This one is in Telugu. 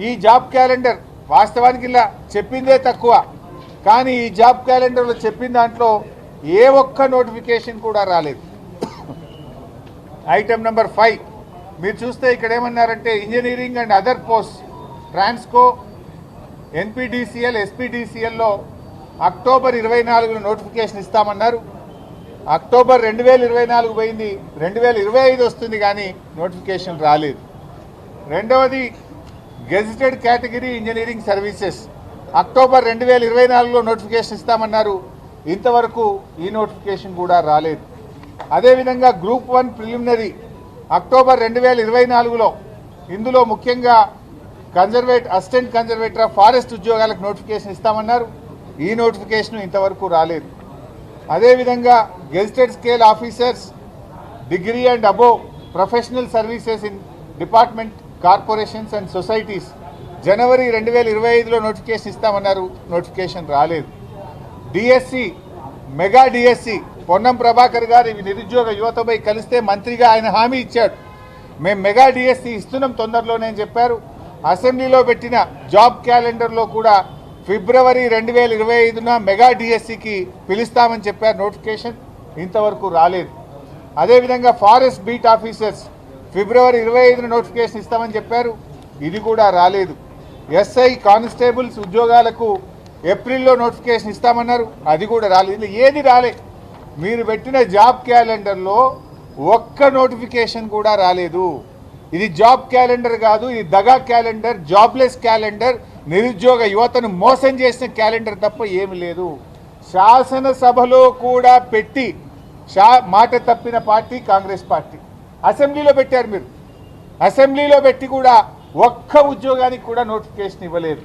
ఈ జాబ్ క్యాలెండర్ వాస్తవానికి ఇలా చెప్పిందే తక్కువ, కానీ ఈ జాబ్ క్యాలెండర్లో చెప్పిన దాంట్లో ఏ ఒక్క నోటిఫికేషన్ కూడా రాలేదు. ఐటమ్ నెంబర్ 5 మీరు చూస్తే ఇక్కడ ఏమన్నారంటే engineering and other post Transco NPDCL ఎస్పీడీసీఎల్లో అక్టోబర్ 24 నోటిఫికేషన్ ఇస్తామన్నారు. అక్టోబర్ 2024 పోయింది, 2025 వస్తుంది, కానీ నోటిఫికేషన్ రాలేదు. రెండవది gazetted category engineering services October 2024లో నోటిఫికేషన్ ఇస్తామన్నారు, ఇంతవరకు ఈ నోటిఫికేషన్ కూడా రాలేదు. అదేవిధంగా గ్రూప్ 1 ప్రిలిమినరీ అక్టోబర్ 2024లో ఇందులో ముఖ్యంగా అసిస్టెంట్ కన్జర్వేటర్ ఆఫ్ ఫారెస్ట్ ఉద్యోగాలకు నోటిఫికేషన్ ఇస్తామన్నారు, ఈ నోటిఫికేషన్ ఇంతవరకు రాలేదు. అదేవిధంగా gazetted scale officers degree and above professional services in department corporations and societies జనవరి 2025లో నోటిఫికేషన్ ఇస్తామన్నారు, నోటిఫికేషన్ రాలేదు. DSC mega DSC Ponnam Prabhakar గారు ఇవి నిరుద్యోగ యువతపై కలిస్తే మంత్రిగా ఆయన హామీ ఇచ్చాడు, మేము మెగా డిఎస్సి ఇస్తున్నాం తొందరలోనే అని చెప్పారు. అసెంబ్లీలో పెట్టిన జాబ్ క్యాలెండర్లో కూడా ఫిబ్రవరి 2025న మెగా డిఎస్సికి పిలుస్తామని చెప్పారు, నోటిఫికేషన్ ఇంతవరకు రాలేదు. అదేవిధంగా ఫారెస్ట్ బీట్ ఆఫీసర్స్ ఫిబ్రవరి 25న నోటిఫికేషన్ ఇస్తామని చెప్పారు, ఇది కూడా రాలేదు. ఎస్ఐ కానిస్టేబుల్స్ ఉద్యోగాలకు ఏప్రిల్లో నోటిఫికేషన్ ఇస్తామన్నారు, అది కూడా రాలేదు. ఏది రాలే. మీరు పెట్టిన జాబ్ క్యాలెండర్లో ఒక్క నోటిఫికేషన్ కూడా రాలేదు. ఇది జాబ్ క్యాలెండర్ కాదు, ఇది దగా క్యాలెండర్, జాబ్లెస్ క్యాలెండర్, నిరుద్యోగ యువతను మోసం చేసిన క్యాలెండర్ తప్ప ఏమి లేదు. శాసనసభలో కూడా పెట్టి మాట తప్పిన పార్టీ కాంగ్రెస్ పార్టీ. అసెంబ్లీలో పెట్టారు మీరు, అసెంబ్లీలో పెట్టి కూడా ఒక్క ఉద్యోగానికి కూడా నోటిఫికేషన్ ఇవ్వలేదు.